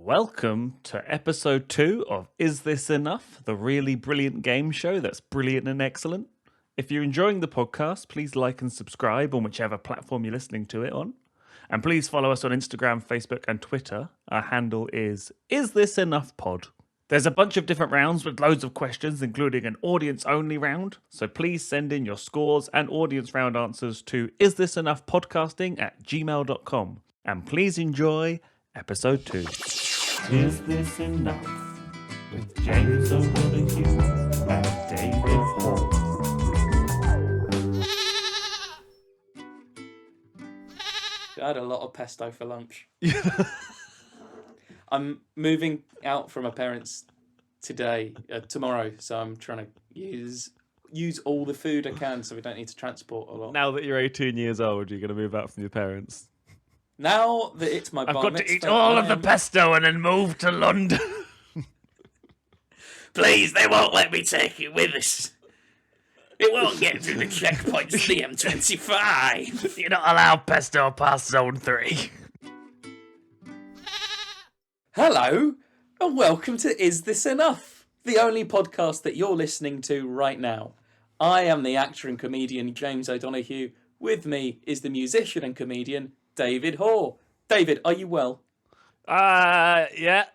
Welcome to episode 2 of Is This Enough? The really brilliant game show that's brilliant and excellent. If you're enjoying the podcast, please like and subscribe on whichever platform you're listening to it on. And please follow us on Instagram, Facebook, and Twitter. Our handle is This Enough Pod. There's a bunch of different rounds with loads of questions, including an audience-only round. So please send in your scores and audience round answers to isthisenoughpodcasting@gmail.com. And please enjoy episode 2. Is This Enough? With James O'Donoghue and David Hoare. I had a lot of pesto for lunch. I'm moving out from my parents tomorrow, so I'm trying to use all the food I can so we don't need to transport a lot. Now that you're 18 years old, you're going to move out from your parents. Now that it's my I've bar got to mitzvah, eat all of the pesto and then move to London. Please, they won't let me take it with us. It won't get through the checkpoints of the M25. You're not allowed pesto past zone 3. Hello, and welcome to Is This Enough? The only podcast that you're listening to right now. I am the actor and comedian James O'Donoghue. With me is the musician and comedian David Hoare. David, are you well? Yeah.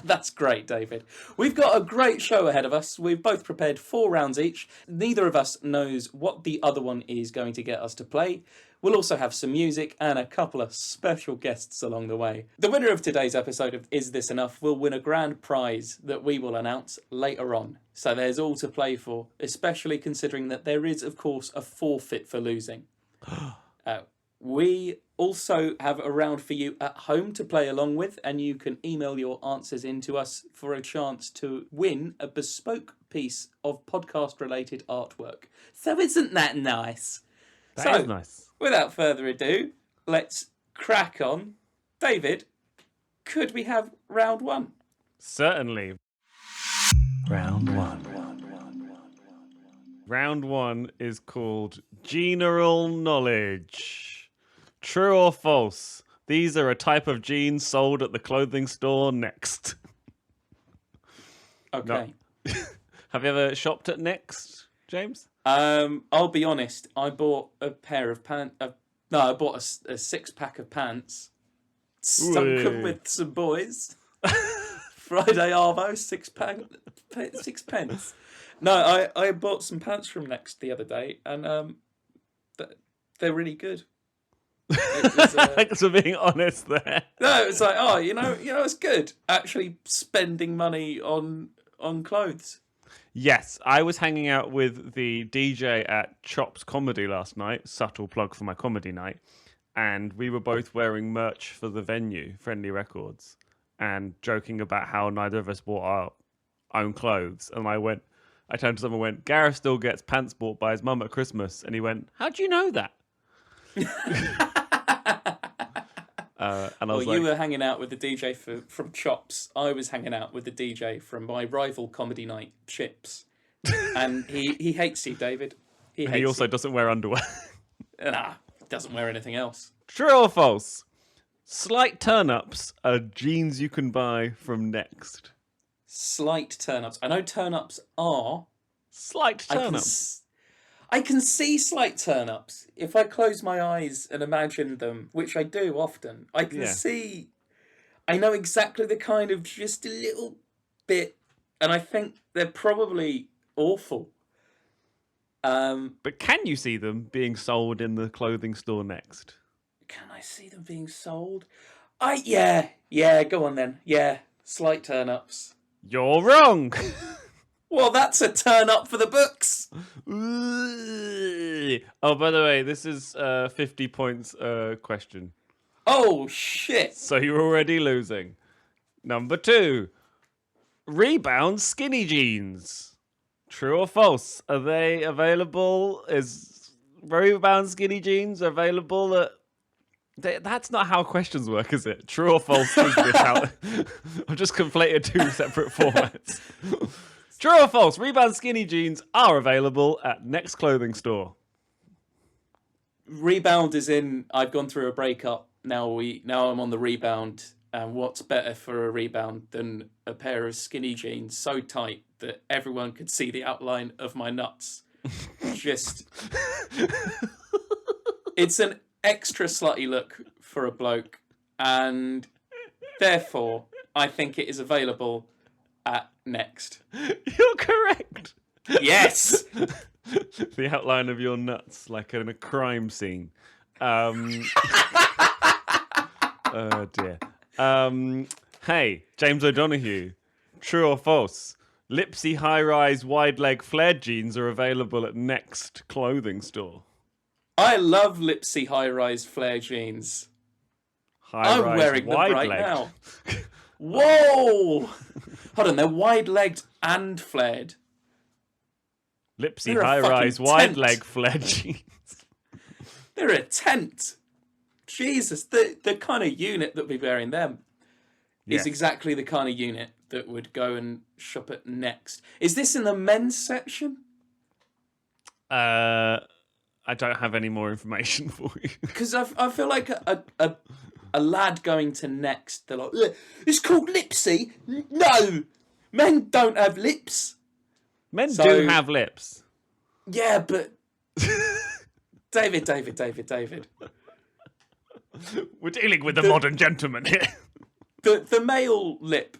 That's great, David. We've got a great show ahead of us. We've both prepared 4 rounds each. Neither of us knows what the other one is going to get us to play. We'll also have some music and a couple of special guests along the way. The winner of today's episode of Is This Enough will win a grand prize that we will announce later on. So there's all to play for, especially considering that there is, of course, a forfeit for losing. We also have a round for you at home to play along with, and you can email your answers in to us for a chance to win a bespoke piece of podcast-related artwork. So isn't that nice? That is nice. Without further ado, let's crack on. David, could we have round 1? Certainly. Round 1. Round 1 is called General Knowledge. True or false? These are a type of jeans sold at the clothing store Next. Okay. No. Have you ever shopped at Next, James? I'll be honest. I bought a pair of pants. I bought a 6-pack of pants. Stunk them with some boys. Friday Arvo, 6 pence. No, I bought some pants from Next the other day, and they're really good. Thanks for being honest there. No, it's like, it's good. Actually spending money on clothes. Yes, I was hanging out with the DJ at Chops Comedy last night, subtle plug for my comedy night, and we were both wearing merch for the venue, Friendly Records, and joking about how neither of us bought our own clothes. And I turned to someone and went, Gareth still gets pants bought by his mum at Christmas. And he went, how do you know that? And I was you were hanging out with the DJ from Chops. I was hanging out with the DJ from my rival comedy night, Chips. And he hates you, David. He also doesn't wear underwear. Nah, doesn't wear anything else. True or false? Slight turn-ups are jeans you can buy from Next. Slight turn-ups. I know turn-ups are. Slight turn-ups. I can see slight turn-ups. If I close my eyes and imagine them, which I do often, I can see... I know exactly the kind of just a little bit, and I think they're probably awful. But can you see them being sold in the clothing store Next? Can I see them being sold? Yeah, go on then. Yeah, slight turn-ups. You're wrong! Well, that's a turn up for the books. Oh, by the way, this is 50 points question. Oh, shit. So you're already losing. Number 2. Rebound skinny jeans. True or false? Are they available? Is Rebound skinny jeans available at... That's not how questions work, is it? True or false? Is this how... I've just conflated 2 separate formats. True or false? Rebound skinny jeans are available at Next clothing store. Rebound is in. I've gone through a breakup. Now I'm on the rebound. And what's better for a rebound than a pair of skinny jeans so tight that everyone could see the outline of my nuts? Just, it's an extra slutty look for a bloke, and therefore I think it is available at Next. You're correct. Yes. The outline of your nuts, like in a crime scene. Oh dear. Hey, James O'Donoghue. True or false? Lipsy high-rise wide-leg flared jeans are available at Next clothing store. I love Lipsy high-rise flare jeans. High-rise I'm wearing them right wide-legged. now. Whoa! Hold on, they're wide-legged and flared. Lipsy They're a high-rise fucking wide-leg tent. flared jeans. They're a tent. Jesus, the kind of unit that would be wearing them Yes. is exactly the kind of unit that would go and shop at Next. Is this in the men's section? I don't have any more information for you. Because I feel like a lad going to Next, they're like, it's called Lipsy? No! Men don't have lips. Men So- do have lips. Yeah, but... David. We're dealing with a modern gentleman here. The male lip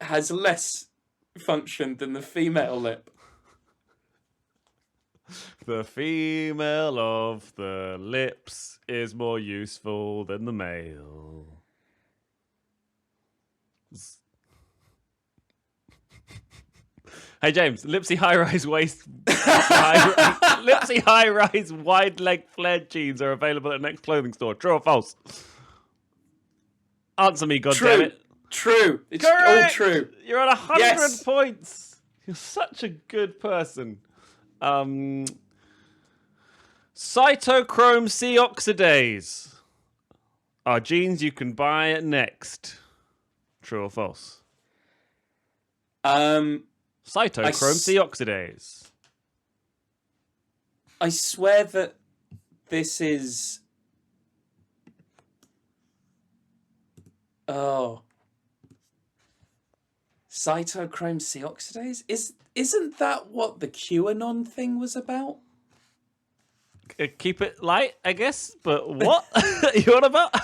has less function than the female lip. The female of the lips is more useful than the male. Hey James, Lipsy high-rise Lipsy high-rise wide-leg flared jeans are available at Next clothing store. True or false? Answer me, goddammit. True. It's Correct! all true. You're at 100 Yes! points. You're such a good person. Cytochrome C oxidase are genes you can buy at Next. True or false? Cytochrome C oxidase. I swear that this is... Oh. Cytochrome C oxidase? Isn't that what the QAnon thing was about? Keep it light, I guess, but what? You on about?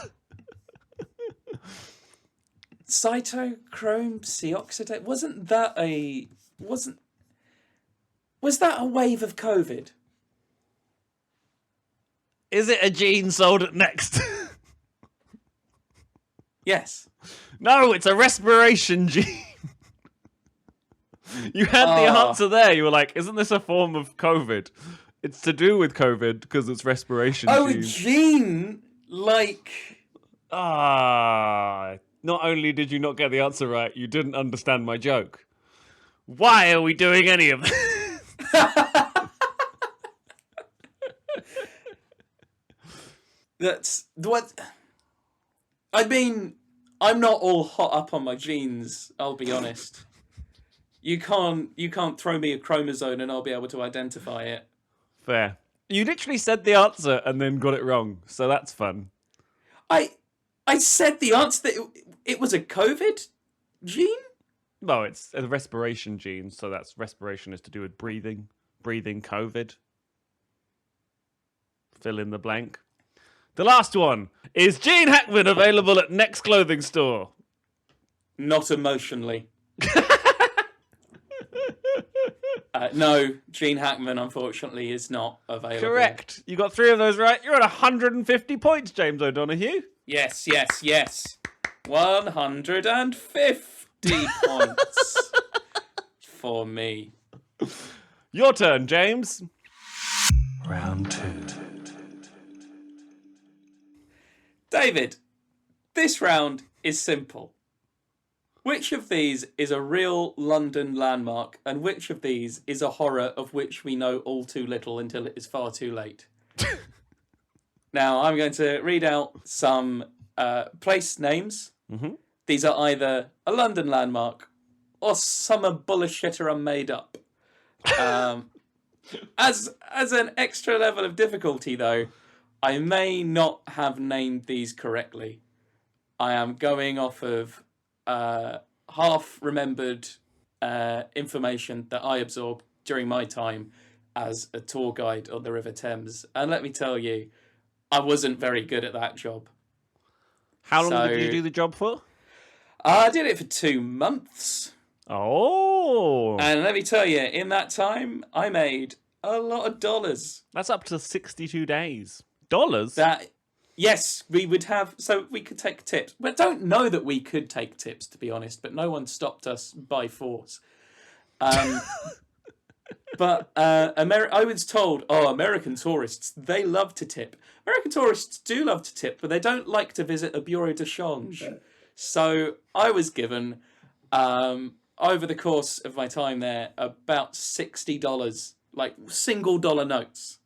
Cytochrome C oxidase? Was that a wave of COVID? Is it a gene sold at Next? Yes. No, it's a respiration gene. You had the answer there. You were like, isn't this a form of COVID? It's to do with COVID because it's respiration Oh, a genes. gene? Like... Not only did you not get the answer right, you didn't understand my joke. Why are we doing any of this? That's... What... I mean, I'm not all hot up on my genes, I'll be honest. You can't throw me a chromosome and I'll be able to identify it. Fair. You literally said the answer and then got it wrong, so that's fun. I said the answer that it was a COVID gene? No, it's a respiration gene, so that's respiration is to do with breathing. Breathing COVID. Fill in the blank. The last one is Gene Hackman available at Next clothing store. Not emotionally. No, Gene Hackman, unfortunately, is not available. Correct. You got 3 of those right. You're at 150 points, James O'Donoghue. Yes. 150 points for me. Your turn, James. Round 2. David, this round is simple. Which of these is a real London landmark, and which of these is a horror of which we know all too little until it is far too late? Now, I'm going to read out some place names. Mm-hmm. These are either a London landmark or some bullshit are made up. As an extra level of difficulty, though, I may not have named these correctly. I am going off of half-remembered information that I absorbed during my time as a tour guide on the River Thames. And let me tell you, I wasn't very good at that job. How long did you do the job for? I did it for 2 months. Oh. And let me tell you, in that time, I made a lot of dollars. That's up to 62 days. Dollars? Yes, we would have, so we could take tips. But don't know that we could take tips, to be honest, but no one stopped us by force. But I was told, American tourists, they love to tip. American tourists do love to tip, but they don't like to visit a bureau de change. So I was given, over the course of my time there, about $60, like single dollar notes.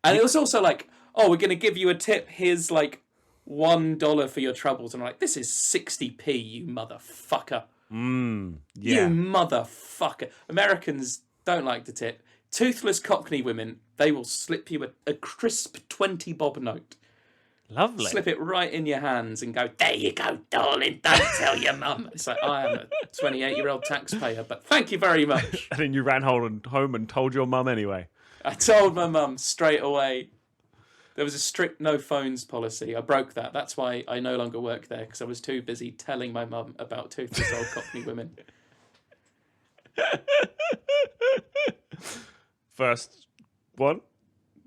And it was also like, we're going to give you a tip. Here's like $1 for your troubles. And I'm like, this is 60p, you motherfucker. Yeah. You motherfucker. Americans don't like to tip. Toothless Cockney women, they will slip you a crisp 20 bob note. Lovely. Slip it right in your hands and go, there you go, darling, don't tell your mum. It's like, I am a 28-year-old taxpayer, but thank you very much. And then you ran home and told your mum anyway. I told my mum straight away. There was a strict no phones policy. I broke that. That's why I no longer work there, because I was too busy telling my mum about toothless old Cockney women. First one.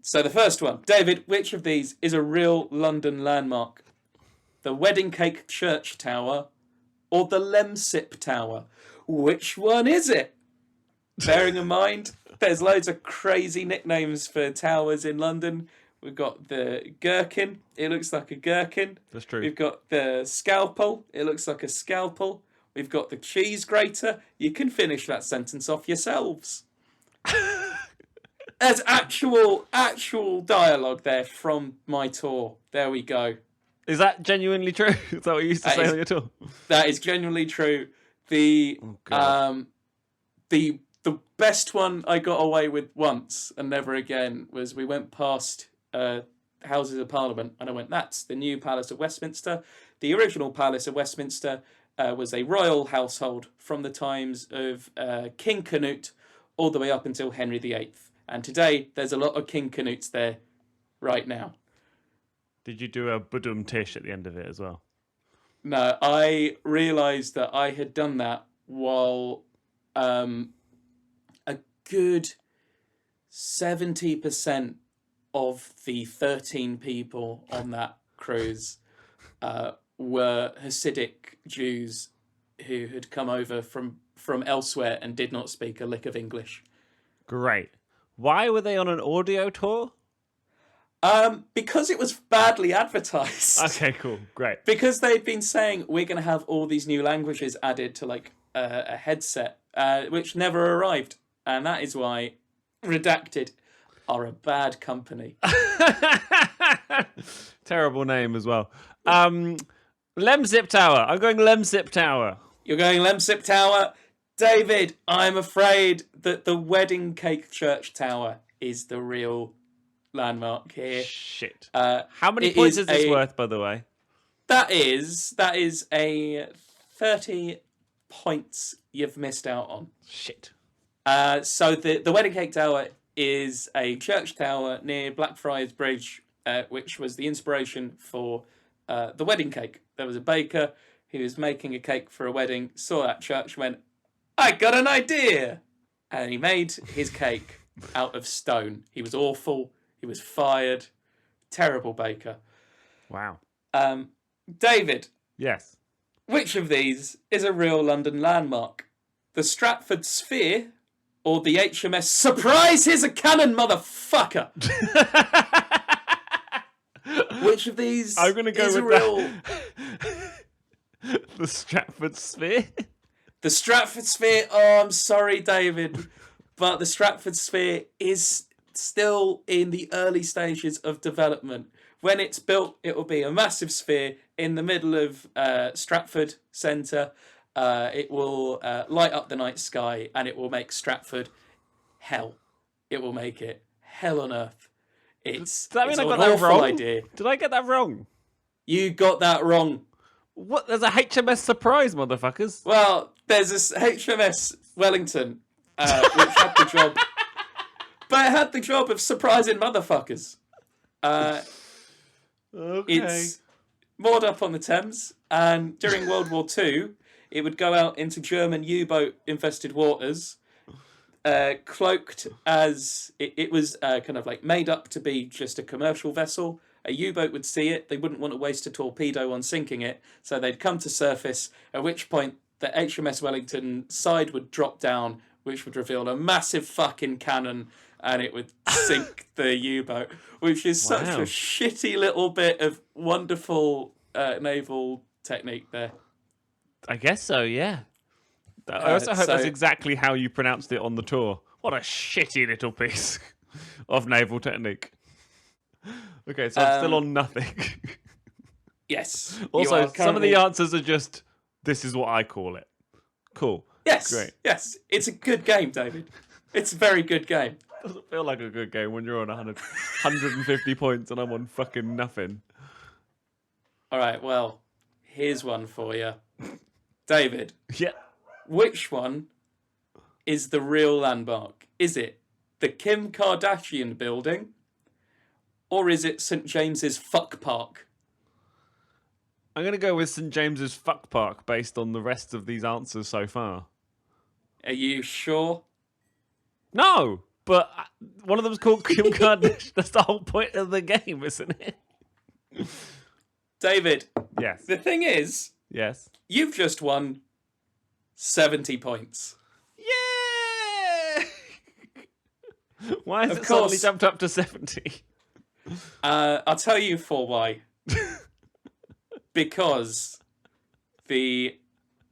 So the first one. David, which of these is a real London landmark? The Wedding Cake Church Tower or the Lemsip Tower? Which one is it? Bearing in mind, there's loads of crazy nicknames for towers in London. We've got the Gherkin. It looks like a gherkin. That's true. We've got the Scalpel. It looks like a scalpel. We've got the Cheese Grater. You can finish that sentence off yourselves. There's actual dialogue there from my tour. There we go. Is that genuinely true? Is that what you used to say on your tour? That is genuinely true. The best one I got away with once and never again was we went past Houses of Parliament and I went, that's the new Palace of Westminster. The original Palace of Westminster was a royal household from the times of King Canute all the way up until Henry VIII. And today there's a lot of King Canutes there right now. Did you do a budum tish at the end of it as well? No, I realised that I had done that while a good 70% of the 13 people on that cruise were Hasidic Jews who had come over from elsewhere and did not speak a lick of English. Great. Why were they on an audio tour? Because it was badly advertised. Okay, cool. Great. Because they'd been saying, we're going to have all these new languages added to like a headset, which never arrived. And that is why Redacted are a bad company. Terrible name as well. Lemsip Tower. I'm going Lemsip Tower. You're going Lemsip Tower. David, I'm afraid that the Wedding Cake Church Tower is the real landmark here. Shit. How many points is this worth, by the way? That is a 30 points you've missed out on. Shit. So the Wedding Cake Tower is a church tower near Blackfriars Bridge, which was the inspiration for the wedding cake. There was a baker who was making a cake for a wedding, saw that church, went, I got an idea! And he made his cake out of stone. He was awful. He was fired. Terrible baker. Wow. David. Yes. Which of these is a real London landmark? The Stratford Sphere or the HMS Surprise, here's a cannon, motherfucker! Which of these I'm gonna go is with a real... The Stratford Sphere? The Stratford Sphere, oh, I'm sorry, David, but the Stratford Sphere is still in the early stages of development. When it's built, it will be a massive sphere in the middle of Stratford Centre. It will light up the night sky and it will make Stratford hell. It will make it hell on earth. Does that mean it's I got an that awful wrong? idea. Did I get that wrong? You got that wrong. What? There's a HMS Surprise, motherfuckers. Well, there's this HMS Wellington, which had the job, but it had the job of surprising motherfuckers. Okay. It's moored up on the Thames, and during World War II, it would go out into German U-boat infested waters, cloaked as it was kind of like made up to be just a commercial vessel. A U-boat would see it, they wouldn't want to waste a torpedo on sinking it, so they'd come to surface, at which point the HMS Wellington side would drop down, which would reveal a massive fucking cannon, and it would sink the U-boat, which is such a shitty little bit of wonderful naval technique there. I guess so, yeah. I also hope that's exactly how you pronounced it on the tour. What a shitty little piece of naval technique. Okay, so I'm still on nothing. Yes. Also, some of the answers are just, this is what I call it. Cool. Yes. Great. Yes. It's a good game, David. It's a very good game. Doesn't feel like a good game when you're on 150 points and I'm on fucking nothing. All right, well, here's one for you. David. Yeah. Which one is the real landmark? Is it the Kim Kardashian building? Or is it St. James's Fuck Park? I'm going to go with St. James's Fuck Park based on the rest of these answers so far. Are you sure? No, but one of them's called Kim Kardashian. That's the whole point of the game, isn't it? David. Yes. The thing is, Yes. you've just won 70 points. Yeah! Why has Of it suddenly course. jumped up to 70? I'll tell you for why. Because the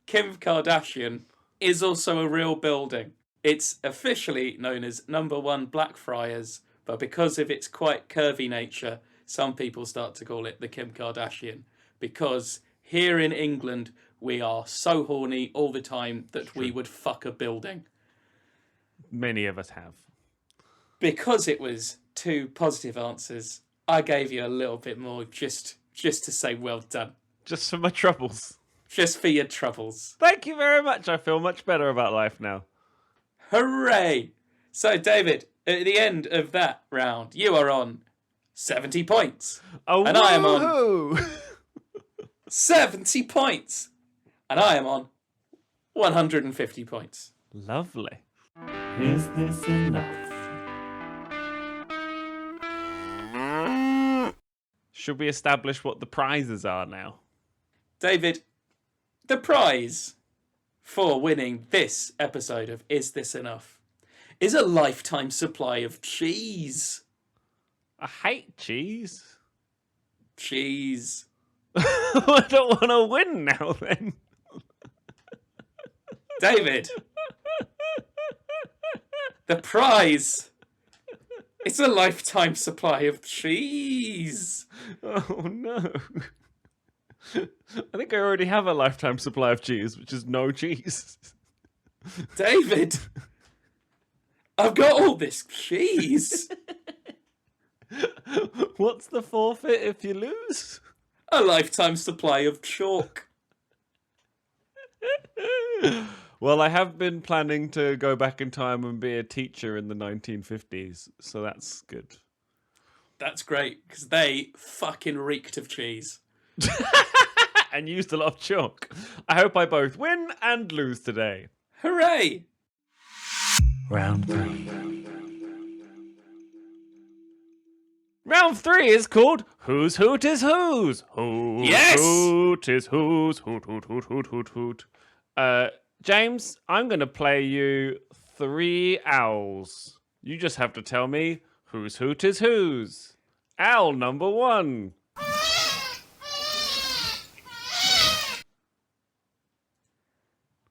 Kim Kardashian is also a real building. It's officially known as Number 1 Blackfriars, but because of its quite curvy nature, some people start to call it the Kim Kardashian. Because here in England, we are so horny all the time that we would fuck a building. Many of us have. Because it was 2 positive answers, I gave you a little bit more just to say well done. Just for my troubles. Just for your troubles. Thank you very much. I feel much better about life now. Hooray! So, David, at the end of that round, you are on 70 points. Oh, and I am on woohoo! 70 points. And I am on 150 points. Lovely. Is this enough? Should we establish what the prizes are now? David, the prize for winning this episode of Is This Enough is a lifetime supply of cheese. I hate cheese. Cheese. I don't want to win now then. David, the prize. It's a lifetime supply of cheese. Oh no. I think I already have a lifetime supply of cheese, which is no cheese. David, I've got all this cheese. What's the forfeit if you lose? A lifetime supply of chalk. Well, I have been planning to go back in time and be a teacher in the 1950s, so that's good. That's great, because they fucking reeked of cheese. And used a lot of chalk. I hope I both win and lose today. Hooray! Round 3. Round 3 is called Whose Hoot is Whose? Whose Yes! Hoot is Whose? Hoot, hoot, hoot, hoot, hoot, hoot. James, I'm going to play you 3 owls. You just have to tell me whose hoot is whose. Owl number 1.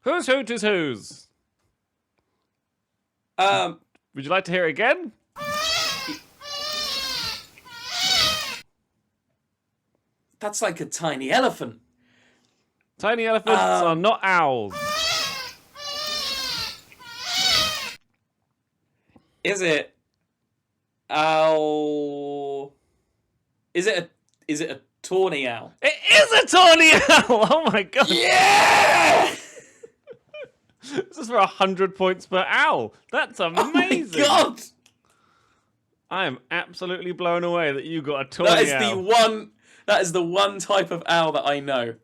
Whose hoot is whose? Would you like to hear it again? That's like a tiny elephant. Tiny elephants are not owls. Is it owl? Is it a Tawny owl. It is a tawny owl! Oh my god! Yeah! This is for 100 points per owl. That's amazing. Oh my god! I am absolutely blown away that you got a tawny owl. That is the one type of owl that I know.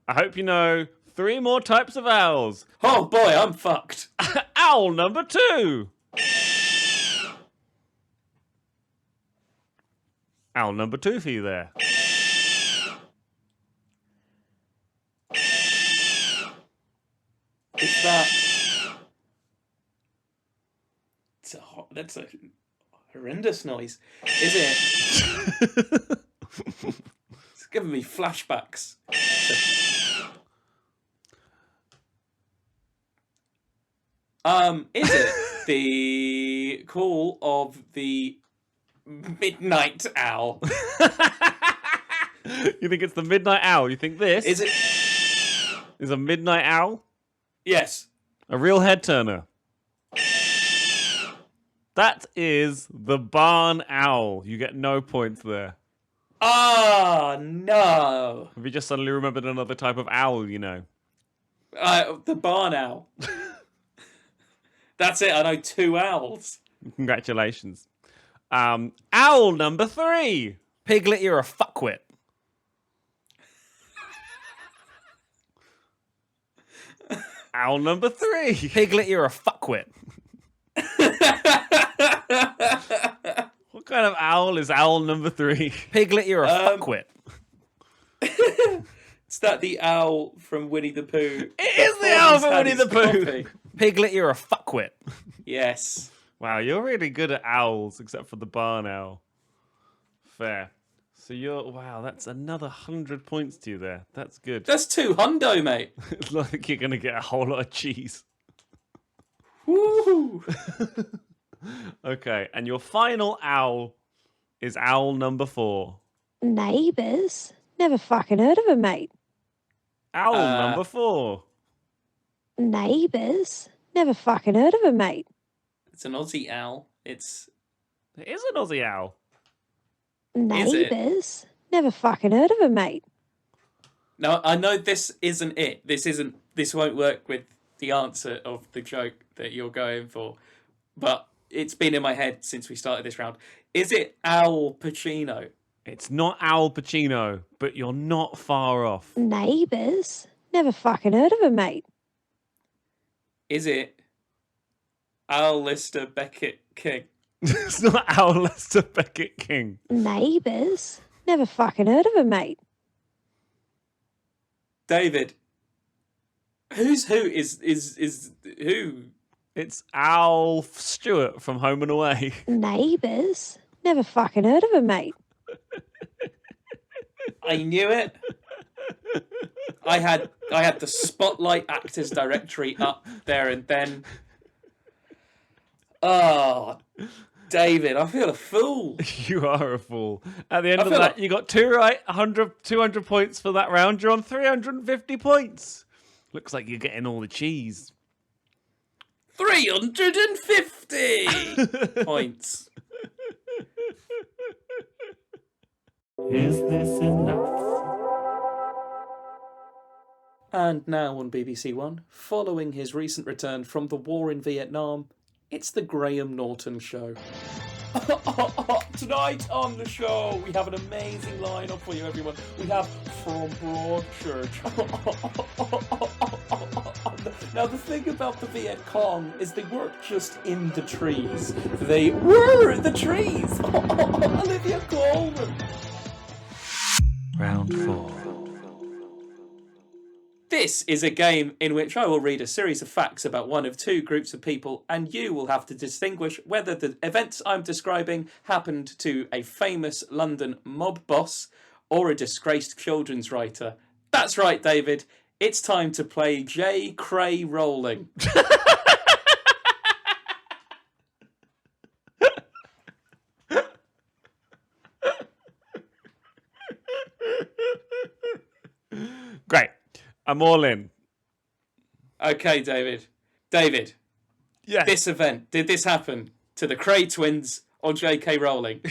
I hope you know 3 more types of owls. Oh boy, I'm fucked. Owl number 2. Owl number 2 for you there. Is that? That's a horrendous noise. Is it? It's giving me flashbacks. Is it the call of the midnight owl? You think it's the midnight owl? You think this Is it? is a midnight owl? Yes. A real head turner. That is the barn owl. You get no points there. Ah, no. Have you just suddenly remembered another type of owl, you know? The barn owl. That's it. I know 2 owls. Congratulations. Owl number 3. Piglet, you're a fuckwit. Owl number 3. Piglet, you're a fuckwit. What kind of owl is owl number 3? Piglet, you're a fuckwit. Is that the owl from Winnie the Pooh? It is the owl from Winnie the Pooh. Piglet, you're a fuckwit. Yes. Wow, you're really good at owls, except for the barn owl. Fair. So wow, that's another 100 points to you there. That's good. That's 2 hundo, mate. It's like you're going to get a whole lot of cheese. Woo! Okay, and your final owl is owl number 4. Neighbours? Never fucking heard of a mate. Owl number 4. Neighbours? Never fucking heard of a mate. It's an Aussie owl. It is an Aussie owl. Is it? Neighbours? Never fucking heard of a mate. Now, I know this isn't it. This won't work with the answer of the joke that you're going for. But it's been in my head since we started this round. Is it Al Pacino? It's not Al Pacino, but you're not far off. Neighbours? Never fucking heard of a mate. Is it Al Lister Beckett King? It's not Al Lester Beckett King. Neighbours? Never fucking heard of a mate. David. Who's who is who? It's Alf Stewart from Home and Away. Neighbours? Never fucking heard of a mate. I knew it. I had the Spotlight Actors Directory up there and then. Oh, David, I feel a fool. You are a fool. At the end I of feel that, like- you got 2 right, 200 points for that round. You're on 350 points. Looks like you're getting all the cheese. 350 points. Is this enough? And now on BBC One, following his recent return from the war in Vietnam, it's the Graham Norton Show. Tonight on the show, we have an amazing lineup for you, everyone. We have From Broadchurch. Now, the thing about the Viet Cong is they weren't just in the trees. They were the trees. Olivia Colman. Round 4. This is a game in which I will read a series of facts about one of 2 groups of people, and you will have to distinguish whether the events I'm describing happened to a famous London mob boss or a disgraced children's writer. That's right, David. It's time to play J. Cray Rolling. Great. I'm all in. Okay, David. David, Yes. this event, did this happen to the Cray twins or J.K. Rowling?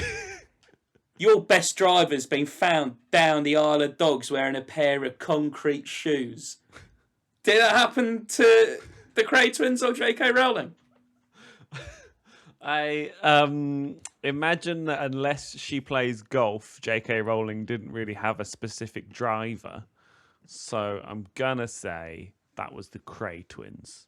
Your best driver's been found down the Isle of Dogs wearing a pair of concrete shoes. Did that happen to the Cray twins or J.K. Rowling? I imagine that unless she plays golf, J.K. Rowling didn't really have a specific driver. So I'm gonna say that was the Cray twins.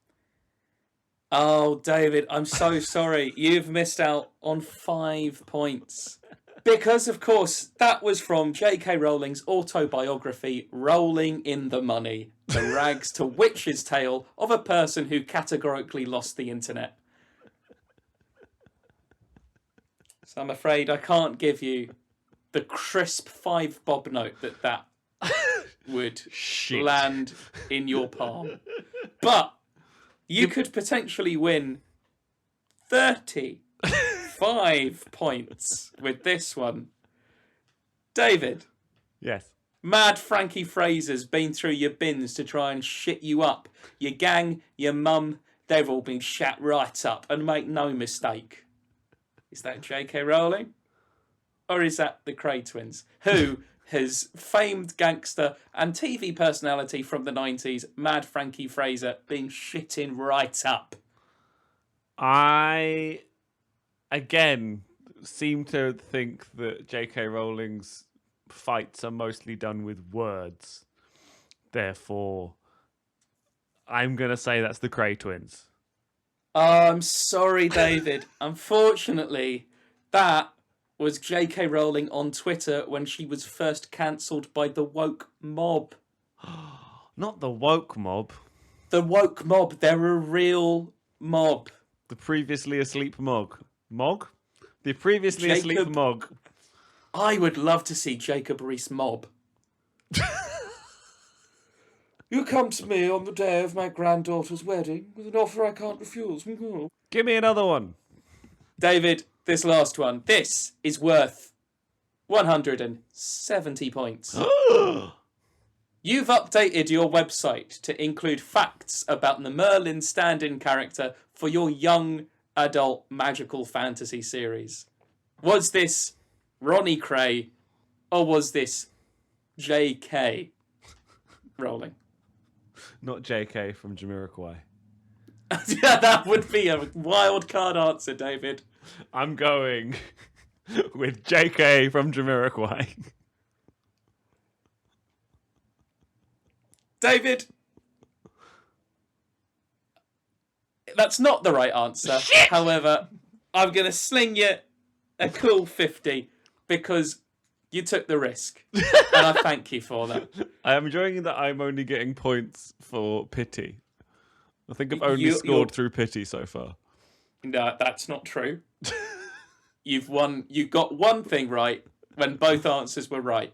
Oh, David, I'm so sorry. You've missed out on 5 points. Because, of course, that was from J.K. Rowling's autobiography, Rolling in the Money, the rags to witch's tale of a person who categorically lost the internet. So I'm afraid I can't give you the crisp 5 bob note that would Shit. land in your palm. But you could potentially win 35 points with this one. David, Yes. Mad Frankie Fraser's been through your bins to try and shit you up. Your gang, your mum, they've all been shat right up. And make no mistake, is that J.K. Rowling? Or is that the Cray twins? Who has famed gangster and TV personality from the 90s, Mad Frankie Fraser, been shitting right up? I, again, seem to think that J.K. Rowling's fights are mostly done with words. Therefore, I'm going to say that's the Cray twins. I'm sorry, David. Unfortunately, that was J.K. Rowling on Twitter when she was first cancelled by the woke mob. Not the woke mob. The woke mob, they're a real mob. The previously asleep mog. Mog? The previously asleep Jacob- mog. I would love to see Jacob Rees mob. You come to me on the day of my granddaughter's wedding with an offer I can't refuse. Give me another one. David, this last one. This is worth 170 points. You've updated your website to include facts about the Merlin stand-in character for your young adult magical fantasy series. Was this Ronnie Cray or was this J.K. Rowling? Not JK from Jamiroquai. Yeah, that would be a wild card answer, David. I'm going with JK from Jamiroquai. David, that's not the right answer. Shit! However, I'm going to sling you a cool 50 because you took the risk. And I thank you for that. I am enjoying that I'm only getting points for pity. I think I've only You're- scored through pity so far. No, that's not true. You've won. You got one thing right when both answers were right.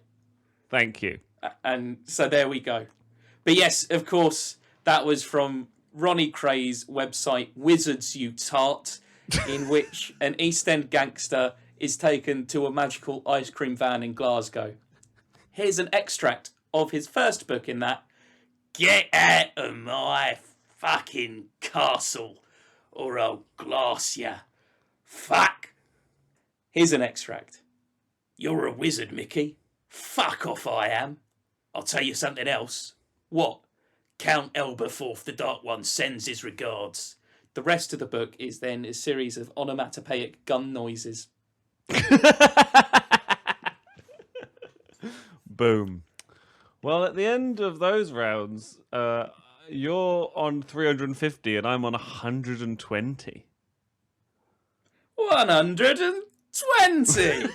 Thank you. And so there we go. But yes, of course, that was from Ronnie Cray's website, Wizards You Tart, in which an East End gangster is taken to a magical ice cream van in Glasgow. Here's an extract of his first book in that. Get out of my fucking castle, or I'll glass ya. Fuck. Here's an extract. You're a wizard, Mickey. Fuck off, I am. I'll tell you something else. What? Count Elberforth the Dark One sends his regards. The rest of the book is then a series of onomatopoeic gun noises. Boom. Well, at the end of those rounds, you're on 350 and I'm on 120. 120!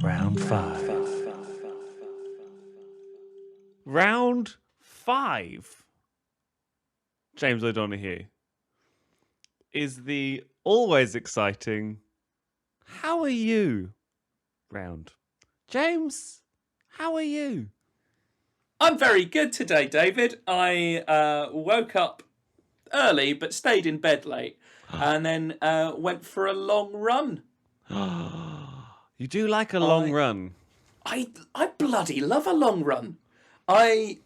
Round 5. Round 5, James O'Donoghue, is the always exciting "How are you?" round. James, how are you? I'm very good today, David. I woke up early but stayed in bed late and then went for a long run. You do like a long run. I bloody love a long run. I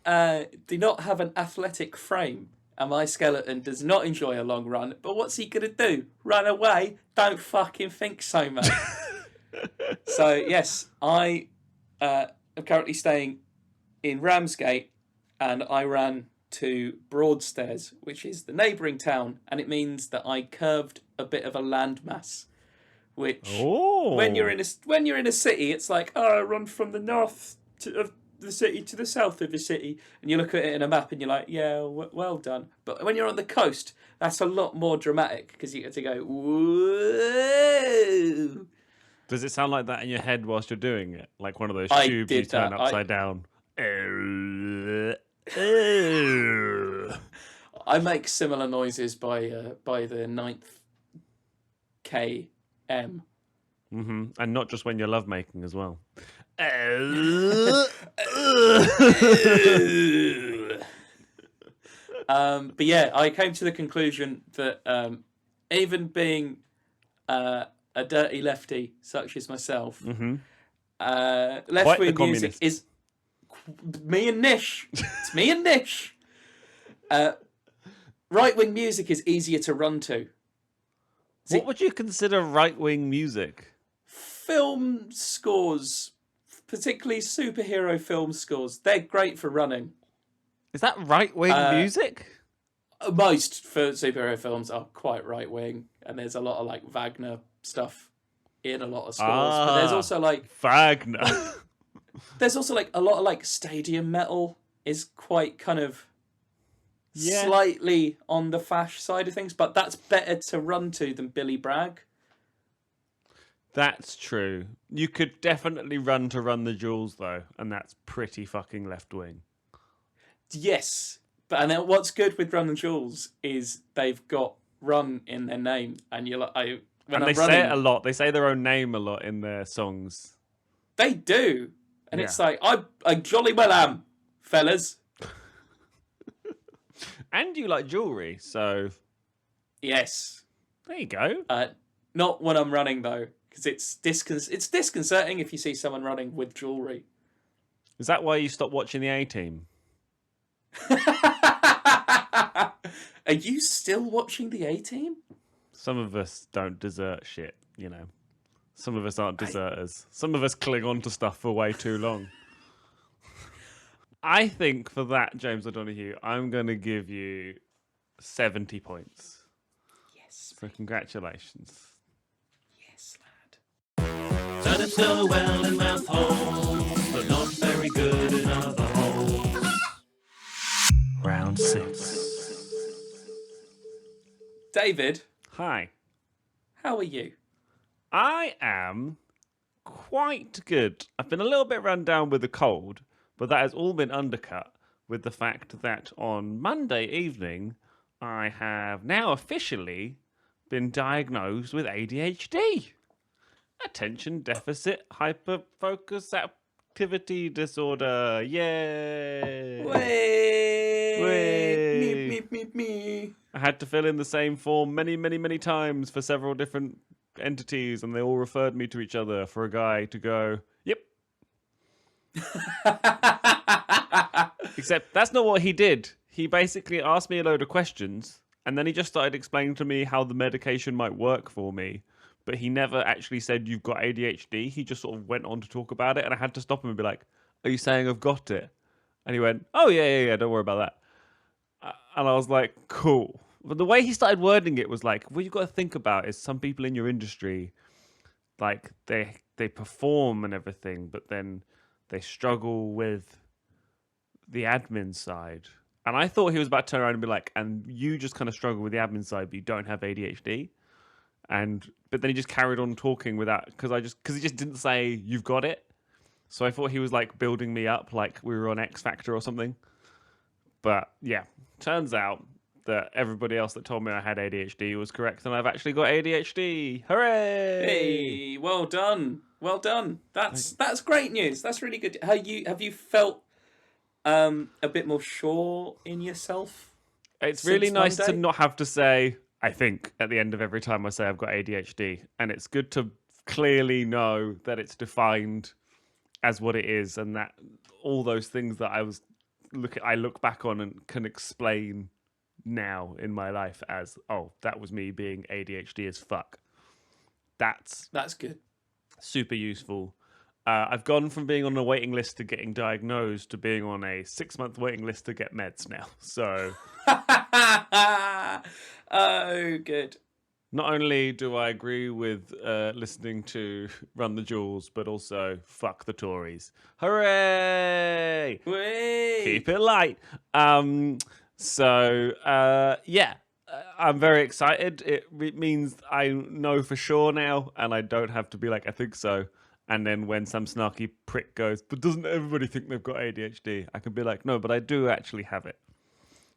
do not have an athletic frame, And my skeleton does not enjoy a long run. But what's he going to do? Run away? Don't fucking think so, mate. So, yes, I am currently staying in Ramsgate, and I ran to Broadstairs, which is the neighbouring town, and it means that I curved a bit of a landmass. Which, when you're in a city, it's like, I run from the north of the city to the south of the city, and you look at it in a map, and you're like, yeah, well done. But when you're on the coast, that's a lot more dramatic because you get to go, whoa. Does it sound like that in your head whilst you're doing it? Like one of those I tubes you did turn that. upside down? I make similar noises by the 9th km. And not just when you're lovemaking as well. But yeah, I came to the conclusion that even being a dirty lefty such as myself, left-wing music is me and Nish. It's me and Nish. Right-wing music is easier to run to. What would you consider right-wing music? Film scores, particularly superhero film scores, they're great for running. Is that right-wing music? Most for superhero films are quite right-wing, and there's a lot of like Wagner stuff in a lot of scores. But there's also like Wagner. There's also like a lot of like stadium metal is quite kind of slightly on the fash side of things, but that's better to run to than Billy Bragg. That's true. You could definitely run the jewels though, and that's pretty fucking left-wing. Yes, but and then what's good with Run the Jewels is they've got run in their name, and you're like, say it a lot. They say their own name a lot in their songs. They do, and it's like I jolly well am, fellas. And you like jewelry, so yes, there you go. Not when I'm running though, because it's disconcerting if you see someone running with jewelry. Is that why you stopped watching the A-Team? Are you still watching the A-Team? Some of us don't desert shit, you know. Some of us aren't deserters. Some of us cling on to stuff for way too long. I think for that, James O'Donoghue, I'm going to give you 70 points. Yes. So congratulations. Yes, lad. Turnips go well in mouth holes, but not very good in other holes. Round 6. David, Hi. how are you? I am quite good. I've been a little bit run down with a cold, but that has all been undercut with the fact that on Monday evening, I have now officially been diagnosed with ADHD. Attention Deficit Hyperfocus Activity Disorder. Yay! Way. Me. I had to fill in the same form many, many, many times for several different entities, and they all referred me to each other for a guy to go, yep. Except that's not what he did. He basically asked me a load of questions, and then he just started explaining to me how the medication might work for me. But he never actually said, you've got ADHD. He just sort of went on to talk about it, and I had to stop him and be like, are you saying I've got it? And he went, oh, yeah, don't worry about that. And I was like, cool. But the way he started wording it was like, what you've got to think about is some people in your industry, like they perform and everything, but then they struggle with the admin side. And I thought he was about to turn around and be like, and you just kind of struggle with the admin side, but you don't have ADHD. But then he just carried on talking without, because he just didn't say you've got it. So I thought he was like building me up, like we were on X Factor or something. But yeah, turns out that everybody else that told me I had ADHD was correct, and I've actually got ADHD. Hooray! Hey, well done. That's great news. That's really good. Have you felt a bit more sure in yourself? It's really nice Monday? to not have to say I think at the end of every time I say I've got ADHD, and it's good to clearly know that it's defined as what it is, and that all those things that I look back on and can explain now in my life as, oh, that was me being ADHD as fuck. That's good. super useful. I've gone from being on a waiting list to getting diagnosed to being on a 6-month waiting list to get meds now. So Oh, good. not only do I agree with listening to Run the Jewels, but also fuck the Tories. Hooray! Whee! Keep it light. I'm very excited. It means I know for sure now, and I don't have to be like, I think so. And then when some snarky prick goes, but doesn't everybody think they've got ADHD? I can be like, no, but I do actually have it.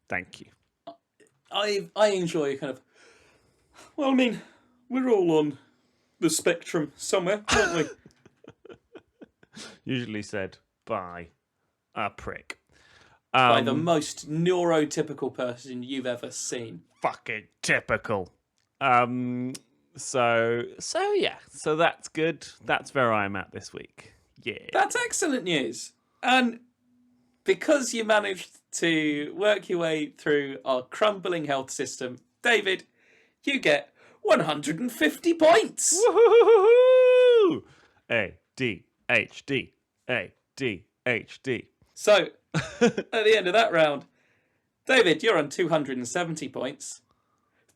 Thank you. I enjoy kind of. Well, I mean, we're all on the spectrum somewhere, aren't we? Usually said by a prick. By the most neurotypical person you've ever seen. Fucking typical. So that's good. That's where I'm at this week. Yeah. That's excellent news. And because you managed to work your way through our crumbling health system, David, you get 150 points. Woohoo! ADHD. ADHD. So, at the end of that round, David, you're on 270 points.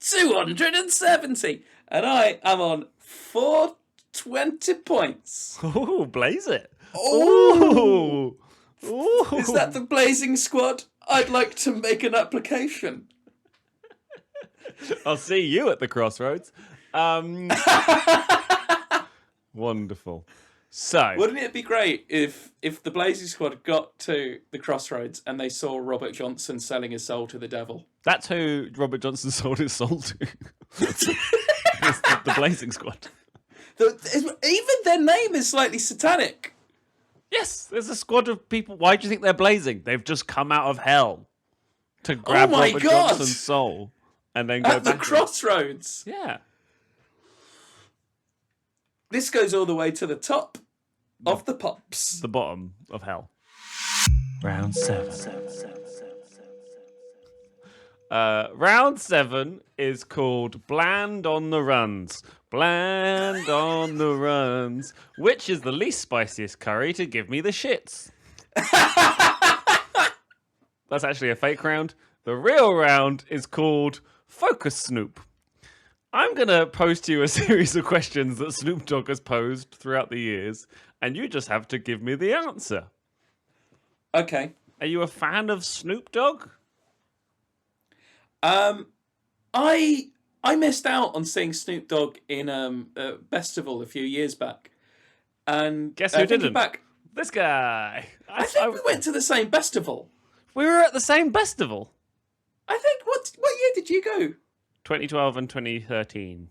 270! And I am on 420 points. Oh, blaze it. Oh! Ooh. Is that the Blazing Squad? I'd like to make an application. I'll see you at the crossroads. Wonderful. So, Wouldn't it be great if the Blazing Squad got to the crossroads and they saw Robert Johnson selling his soul to the devil? that's who Robert Johnson sold his soul to. the Blazing Squad. Even their name is slightly satanic. Yes, there's a squad of people. Why do you think they're blazing? They've just come out of hell to grab Oh my Robert God. Johnson's soul and then go At the back. crossroads. Yeah. This goes all the way to the top of the pops. The bottom of hell. Round 7. Round 7 is called Bland on the Runs. Bland on the Runs. Which is the least spiciest curry to give me the shits? That's actually a fake round. The real round is called Focus Snoop. I'm going to pose to you a series of questions that Snoop Dogg has posed throughout the years, and you just have to give me the answer. Okay. Are you a fan of Snoop Dogg? I missed out on seeing Snoop Dogg in a festival a few years back. And Guess who thinking didn't? Back, This guy. I think we went to the same festival. We were at the same festival. I think what year did you go? 2012 and 2013.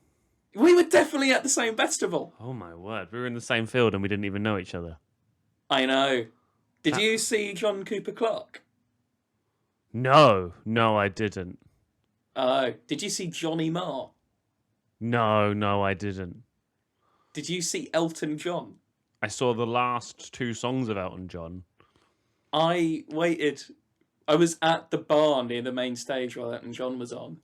We were definitely at the same festival. Oh my word. We were in the same field and we didn't even know each other. I know. Did you see John Cooper Clarke? No, I didn't. Did you see Johnny Marr? No, I didn't. Did you see Elton John? I saw the last 2 songs of Elton John. I waited. I was at the bar near the main stage while Elton John was on.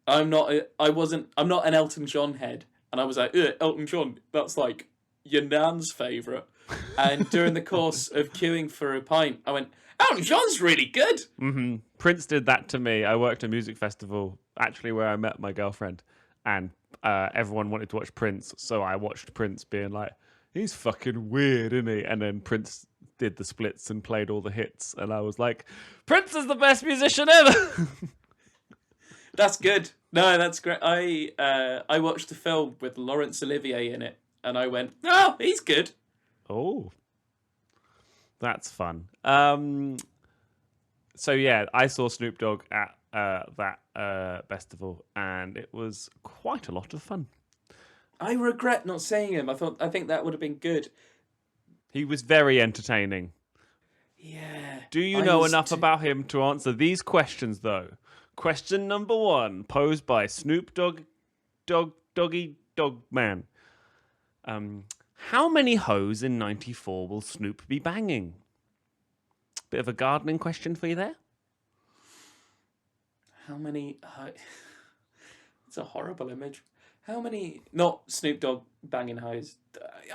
I'm not an Elton John head, and I was like, Elton John, that's like your nan's favourite. And during the course of queuing for a pint, I went, Elton John's really good. Mm-hmm. Prince did that to me. I worked at a music festival, actually where I met my girlfriend, and everyone wanted to watch Prince, so I watched Prince being like, he's fucking weird, isn't he? And then Prince did the splits and played all the hits, and I was like, Prince is the best musician ever! That's good. No, that's great. I watched the film with Laurence Olivier in it, and I went, oh, he's good. Oh, that's fun. So yeah, I saw Snoop Dogg at that festival, and it was quite a lot of fun. I regret not seeing him. I think that would have been good. He was very entertaining. Yeah. Do you know enough about him to answer these questions, though? Question number 1, posed by Snoop Doggy Dog Man. How many hoes in 94 will Snoop be banging? Bit of a gardening question for you there. How many? It's a horrible image. How many? Not Snoop Dogg banging hoes.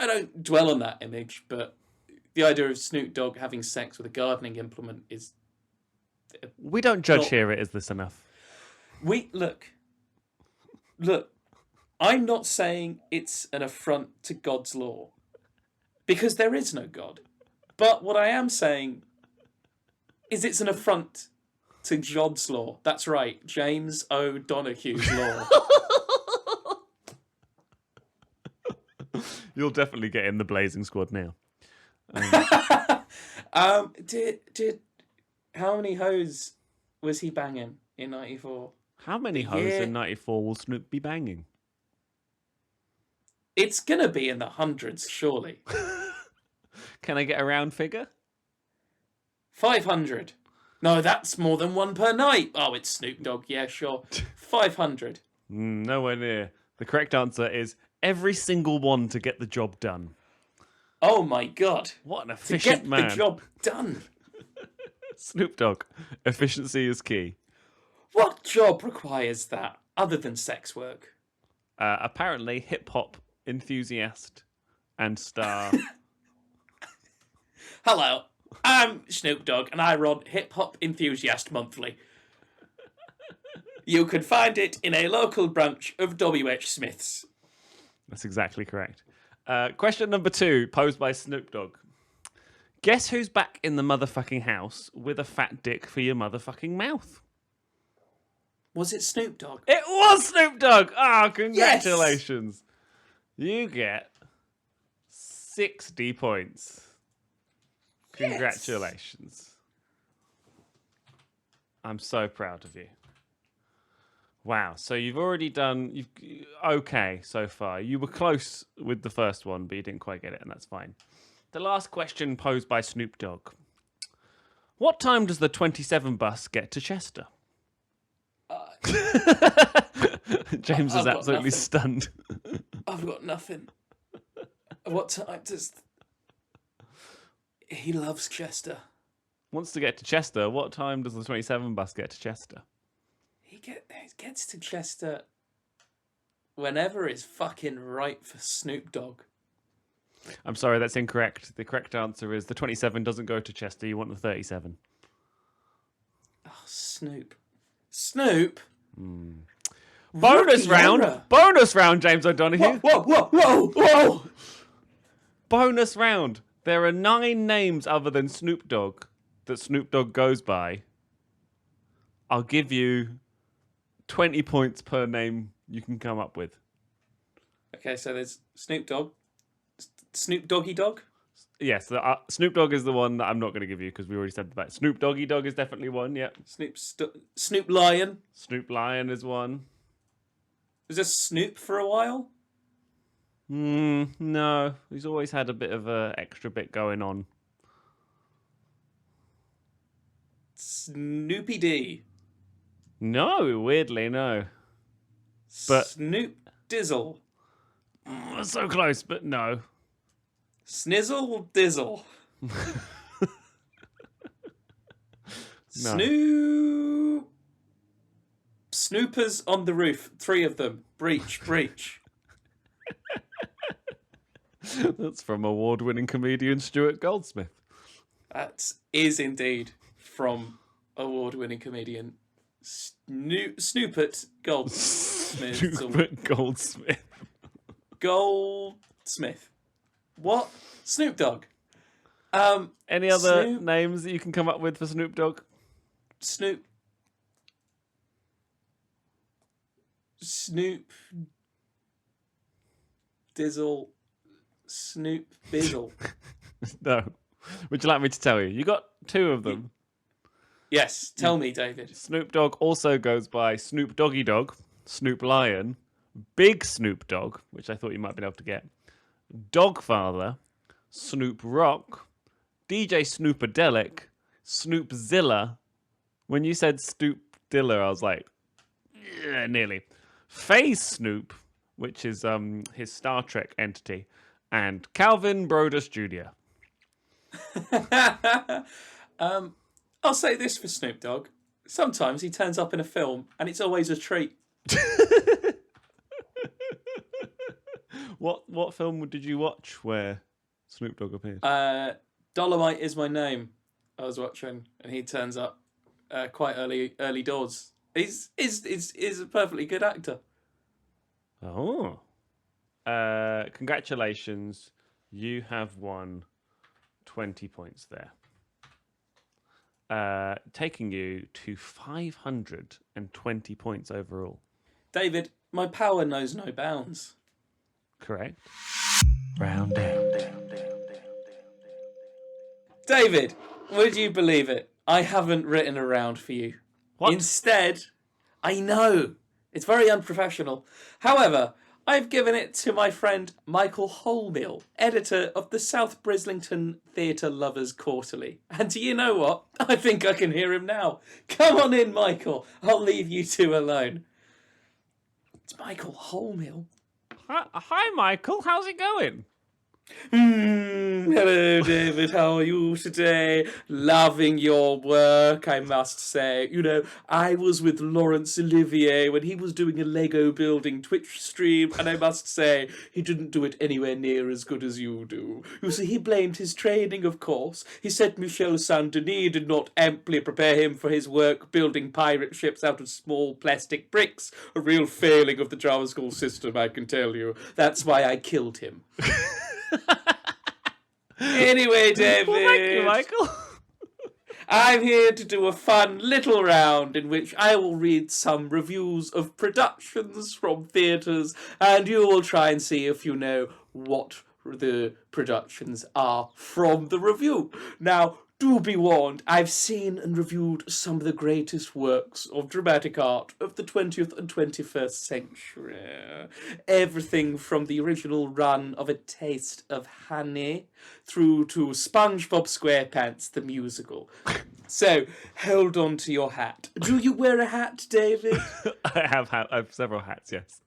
I don't dwell on that image, but the idea of Snoop Dogg having sex with a gardening implement is. We don't judge Not- here. Is this enough? Look. I'm not saying it's an affront to God's law, because there is no God. But what I am saying is it's an affront to God's law. That's right, James O'Donoghue's law. You'll definitely get in the Blazing Squad now. Did how many hoes was he banging in '94? How many hoes year- in '94 will Snoop be banging? It's gonna be in the hundreds, surely. Can I get a round figure? 500. No, that's more than one per night. Oh, it's Snoop Dogg. Yeah, sure. 500. Nowhere near. The correct answer is every single one to get the job done. Oh my God. What an To efficient get man. the job done. Snoop Dogg. Efficiency is key. What job requires that other than sex work? Apparently, hip hop enthusiast and star. Hello, I'm Snoop Dogg and I run Hip Hop Enthusiast Monthly. You can find it in a local branch of W.H. Smith's. That's exactly correct. Question number 2, posed by Snoop Dogg. Guess who's back in the motherfucking house with a fat dick for your motherfucking mouth? Was it Snoop Dogg? It was Snoop Dogg! Ah, congratulations. You get 60 points. Congratulations. I'm so proud of you. Wow, so you've already done okay so far. You were close with the first one, but you didn't quite get it, and that's fine. The last question posed by Snoop Dogg. What time does the 27 bus get to Chester? James is I've got absolutely nothing. stunned. I've got nothing. What time does... He loves Chester. Wants to get to Chester. What time does the 27 bus get to Chester? He gets to Chester whenever is fucking right for Snoop Dogg. I'm sorry, that's incorrect. The correct answer is the 27 doesn't go to Chester. You want the 37. Oh, Snoop. Snoop? Bonus Rookie round! error. Bonus round, James O'Donoghue! Whoa! Bonus round! There are 9 names other than Snoop Dogg that Snoop Dogg goes by. I'll give you 20 points per name you can come up with. Okay, so there's Snoop Dogg. Snoop Doggy Dog? Yes, Snoop Dogg is the one that I'm not going to give you because we already said that. Snoop Doggy Dogg is definitely one, yep. Snoop Lion. Snoop Lion is one. Was there Snoop for a while? No. He's always had a bit of a extra bit going on. Snoopy D. No, weirdly, no. But- Snoop Dizzle. So close, but no. Snizzle Dizzle. No. Snoop. Snoopers on the roof. 3 of them. Breach. That's from award-winning comedian Stuart Goldsmith. That is indeed from award-winning comedian Snoopert Goldsmith. Stuart Goldsmith. Goldsmith. What? Snoop Dogg. Any other Snoop- names that you can come up with for Snoop Dogg? Snoop Dizzle. Snoop Bizzle. No. Would you like me to tell you? You got 2 of them. Yes, tell me, David. Snoop Dogg also goes by Snoop Doggy Dogg, Snoop Lion, Big Snoop Dogg, which I thought you might have been able to get, Dogfather, Snoop Rock, DJ Snoopadelic, Snoopzilla. When you said Snoop Dilla, I was like, yeah, nearly. Phase Snoop, which is his Star Trek entity, and Calvin Brodus Jr. I'll say this for Snoop Dogg. Sometimes he turns up in a film, and it's always a treat. What film did you watch where Snoop Dogg appeared? Dolomite Is My Name. I was watching, and he turns up quite early doors. He's a perfectly good actor. Oh. Congratulations. You have won 20 points there. Taking you to 520 points overall. David, my power knows no bounds. Correct. Round 8. David, would you believe it? I haven't written a round for you. What? Instead, I know, it's very unprofessional. However, I've given it to my friend Michael Holmill, editor of the South Brislington Theatre Lovers Quarterly. And do you know what? I think I can hear him now. Come on in, Michael. I'll leave you two alone. It's Michael Holmill. Hi, Michael. How's it going? Hello, David. How are you today? Loving your work, I must say. You know, I was with Laurence Olivier when he was doing a Lego building Twitch stream, and I must say, he didn't do it anywhere near as good as you do. You see, he blamed his training, of course. He said Michel Saint-Denis did not amply prepare him for his work building pirate ships out of small plastic bricks. A real failing of the drama school system, I can tell you. That's why I killed him. Anyway, David. Well, thank you, Michael. I'm here to do a fun little round in which I will read some reviews of productions from theatres, and you will try and see if you know what the productions are from the review. Now, do be warned, I've seen and reviewed some of the greatest works of dramatic art of the 20th and 21st century. Everything from the original run of A Taste of Honey through to SpongeBob SquarePants the musical. So, hold on to your hat. Do you wear a hat, David? I have several hats, yes.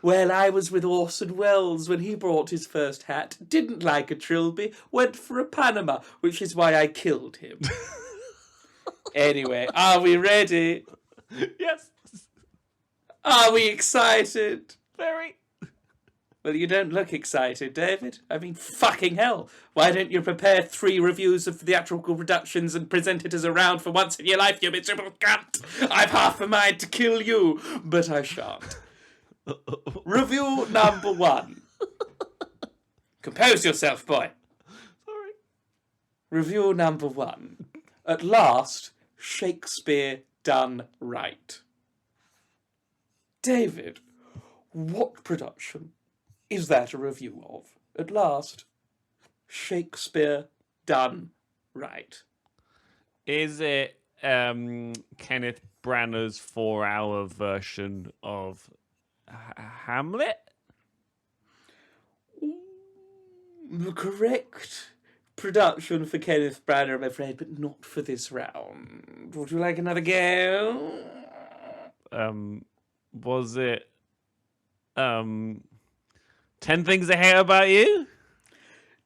Well, I was with Orson Welles when he brought his first hat, didn't like a trilby, went for a Panama, which is why I killed him. Anyway, are we ready? Yes. Are we excited? Very. Well, you don't look excited, David. I mean, fucking hell. Why don't you prepare 3 reviews of theatrical productions and present it as a round for once in your life, you miserable cunt? I've half a mind to kill you, but I shan't. Review number 1. Compose yourself, boy. Sorry. Review number 1. At last, Shakespeare done right. David, what production is that a review of? At last, Shakespeare done right. Is it Kenneth Branagh's 4-hour version of Hamlet? The correct production for Kenneth Branagh, I'm afraid, but not for this round. Would you like another go? Was it 10 Things I Hate About You?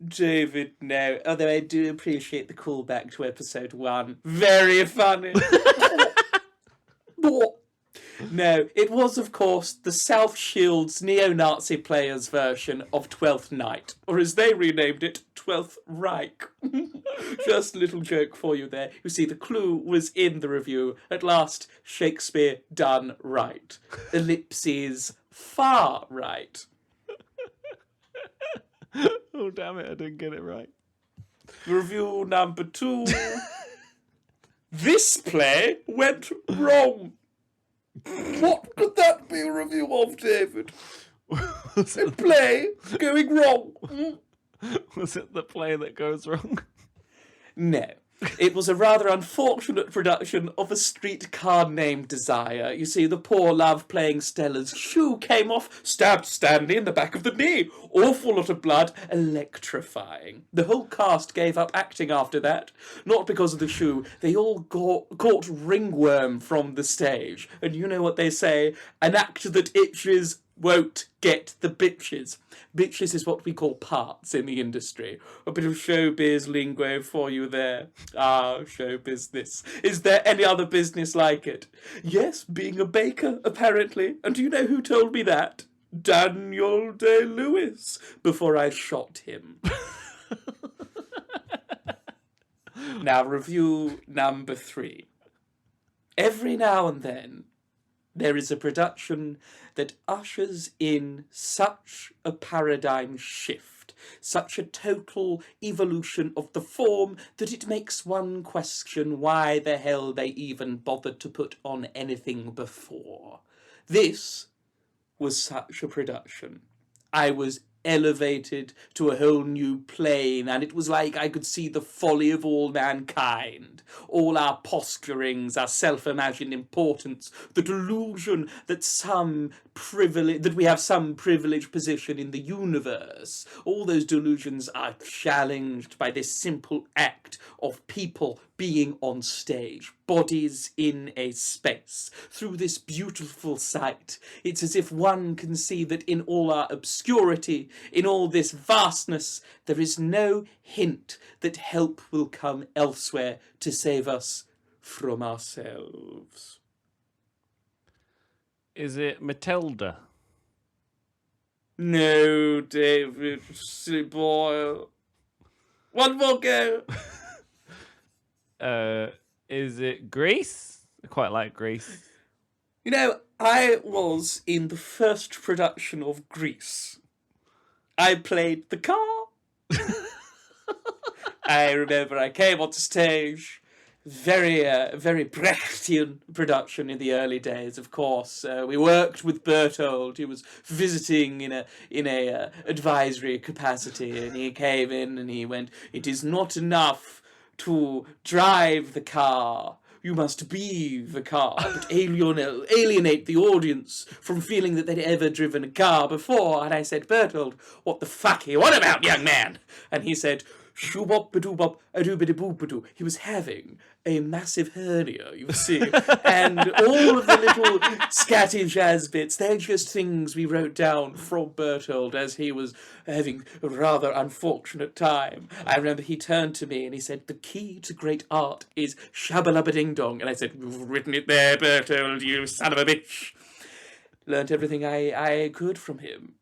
David, no. Although I do appreciate the callback to episode 1. Very funny. No, it was, of course, the South Shield's neo-Nazi players' version of Twelfth Night, or as they renamed it, Twelfth Reich. Just a little joke for you there. You see, the clue was in the review. At last, Shakespeare done right. Ellipses, far right. Oh, damn it, I didn't get it right. Review number 2. This play went wrong. What could that be a review of, David? A play going wrong. Was it the play that goes wrong? No. It was a rather unfortunate production of A Streetcar Named Desire. You see, the poor love playing Stella's shoe came off, stabbed Stanley in the back of the knee. Awful lot of blood, electrifying. The whole cast gave up acting after that. Not because of the shoe, they all caught ringworm from the stage. And you know what they say, an actor that itches won't get the bitches. Bitches is what we call parts in the industry. A bit of showbiz lingo for you there. Ah, show business. Is there any other business like it? Yes, being a baker, apparently. And do you know who told me that? Daniel Day-Lewis, before I shot him. Now, review number 3. Every now and then, there is a production that ushers in such a paradigm shift, such a total evolution of the form, that it makes one question why the hell they even bothered to put on anything before. This was such a production. I was elevated to a whole new plane, and it was like I could see the folly of all mankind, all our posturings, our self-imagined importance, the delusion that we have some privileged position in the universe. All those delusions are challenged by this simple act of people being on stage, bodies in a space. Through this beautiful sight, it's as if one can see that in all our obscurity, in all this vastness, there is no hint that help will come elsewhere to save us from ourselves. Is it Matilda? No, David, silly boy. One more go. Is it Grease? I quite like Grease. You know, I was in the first production of Grease. I played the car. I remember I came onto stage. Very Brechtian production in the early days, of course. We worked with Bertold. He was visiting in a advisory capacity, and he came in and he went, "It is not enough to drive the car. You must be the car, but alienate the audience from feeling that they'd ever driven a car before." And I said, "Bertold, what the fuck are you on about, young man?" And he said, "Shoo-bop-ba-doo-bop, a-doo-ba-doo-boo-ba-doo." He was having a massive hernia, you see. And all of the little scatty jazz bits, they're just things we wrote down from Bertold as he was having a rather unfortunate time. I remember he turned to me and he said, "The key to great art is shabba-lubba-ding-dong." And I said, "You've written it there, Bertold, you son of a bitch." Learned everything I could from him.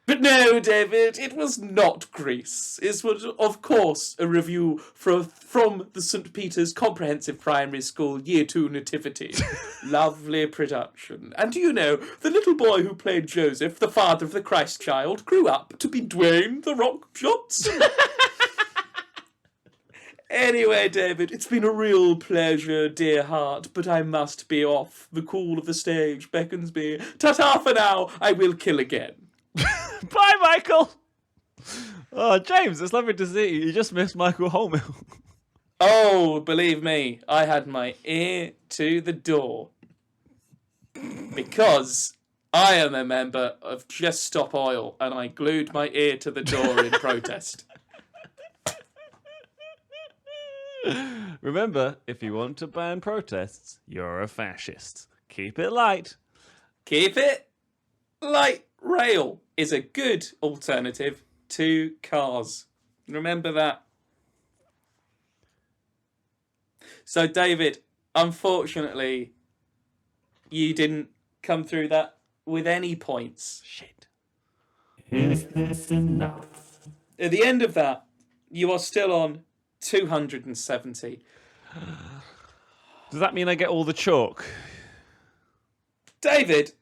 But no, David, it was not Grease. It was, of course, a review from the St. Peter's Comprehensive Primary School Year 2 Nativity. Lovely production. And do you know, the little boy who played Joseph, the father of the Christ child, grew up to be Dwayne "The Rock" Johnson. Anyway, David, it's been a real pleasure, dear heart, but I must be off. The call of the stage beckons me. Ta-ta for now, I will kill again. Bye, Michael. Oh, James, it's lovely to see you. You just missed Michael Holmill. Oh, believe me, I had my ear to the door. Because I am a member of Just Stop Oil, and I glued my ear to the door in protest. Remember, if you want to ban protests, you're a fascist. Keep it light. Keep it light. Rail is a good alternative to cars. Remember that. So, David, unfortunately, you didn't come through that with any points. Shit. Is this enough? At the end of that, you are still on 270. Does that mean I get all the chalk? David,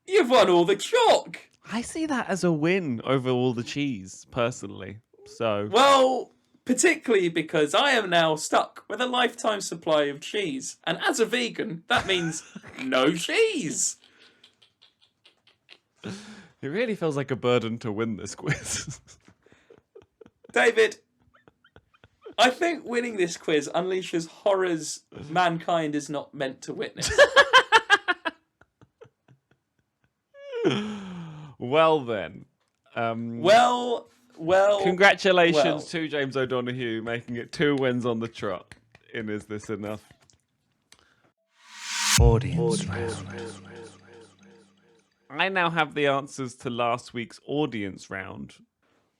you've won all the chalk. I see that as a win over all the cheese, personally. So, Well, particularly because I am now stuck with a lifetime supply of cheese. And as a vegan, that means no cheese. it really feels like a burden to win this quiz. David, I think winning this quiz unleashes horrors mankind is not meant to witness. Well then. Well. Congratulations to James O'Donoghue making it 2 wins on the trot in Is This Enough? Audience round. I now have the answers to last week's audience round.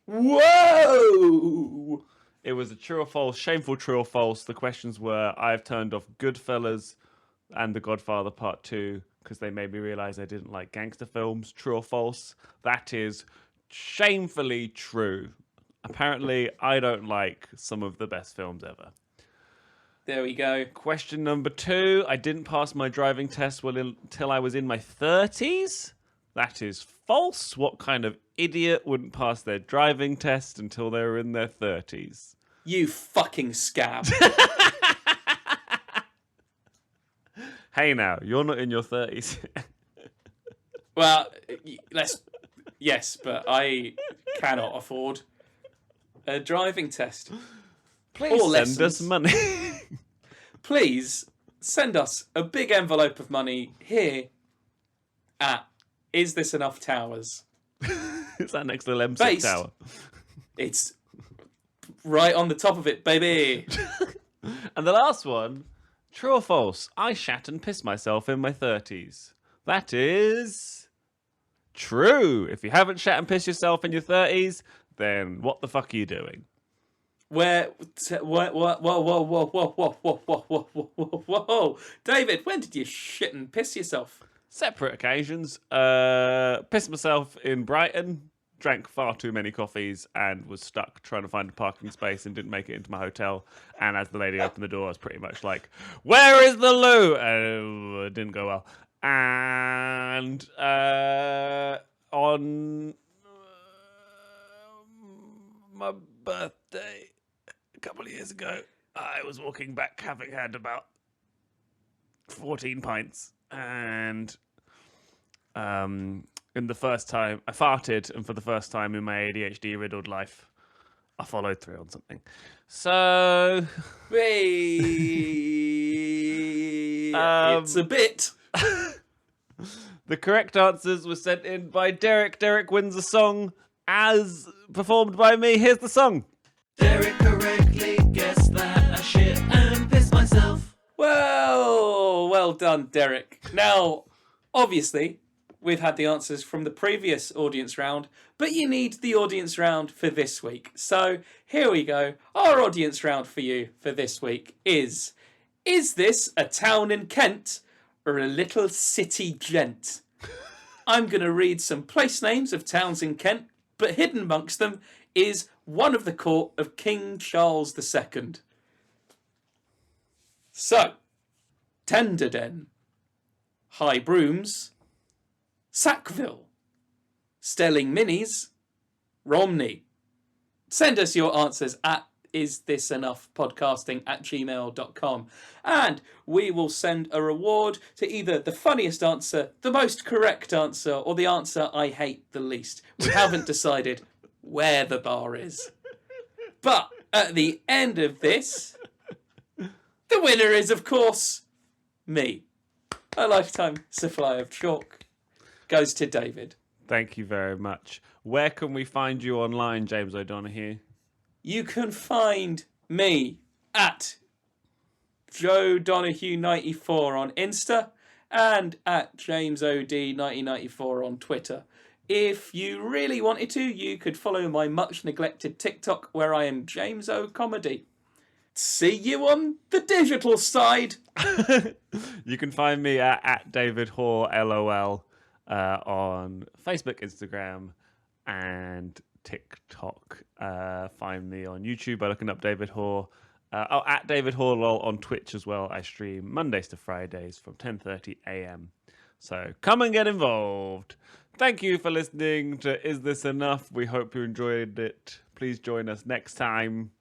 Whoa! It was a true or false, shameful true or false. The questions were, I've turned off Goodfellas and The Godfather Part 2 because they made me realise I didn't like gangster films. True or false? That is shamefully true. Apparently, I don't like some of the best films ever. There we go. Question number 2. I didn't pass my driving test until I was in my 30s. That is false. What kind of idiot wouldn't pass their driving test until they were in their 30s? You fucking scab. Hey now, you're not in your 30s. Well, yes, but I cannot afford a driving test. Please Or send us lessons. money. Please send us a big envelope of money here at Is This Enough Towers. Is that next to the M6 Based. Tower? It's right on the top of it, baby. And the last one, true or false? I shat and pissed myself in my 30s. That is true. If you haven't shat and pissed yourself in your 30s, then what the fuck are you doing? Whoa, David, when did you shit and piss yourself? Separate occasions. Pissed myself in Brighton, drank far too many coffees, and was stuck trying to find a parking space and didn't make it into my hotel. And as the lady opened the door, I was pretty much like, "Where is the loo?" It didn't go well. And on my birthday a couple of years ago, I was walking back having had about 14 pints, and in the first time I farted, and for the first time in my ADHD riddled life, I followed through on something. So It's a bit. the correct answers were sent in by Derek. Derek wins a song as performed by me. Here's the song. Derek correctly guessed that I shit and pissed myself. Well done, Derek. Now, obviously, we've had the answers from the previous audience round, but you need the audience round for this week. So here we go. Our audience round for you for this week is this a town in Kent or a little city gent? I'm going to read some place names of towns in Kent, but hidden amongst them is one of the court of King Charles II. So, Tenderden, High Brooms, Sackville, Stelling Minis, Romney. Send us your answers at isthisenoughpodcasting@gmail.com, and we will send a reward to either the funniest answer, the most correct answer, or the answer I hate the least. We haven't decided where the bar is. But at the end of this, the winner is, of course, me. A lifetime supply of chalk goes to David. Thank you very much. Where can we find you online, James O'Donoghue? You can find me at Joe Donahue 94 on Insta and at James OD 1994 on Twitter. If you really wanted to, you could follow my much neglected TikTok where I am James O Comedy. See you on the digital side. You can find me at David Hoare LOL on Facebook, Instagram, and TikTok. Find me on YouTube by looking up David Hoare. At David Hoare LOL on Twitch as well. I stream Mondays to Fridays from 10:30 a.m. So come and get involved. Thank you for listening to Is This Enough? We hope you enjoyed it. Please join us next time.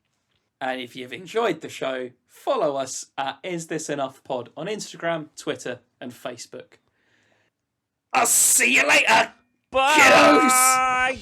And if you've enjoyed the show, follow us at Is This Enough Pod on Instagram, Twitter, and Facebook. I'll see you later. Bye.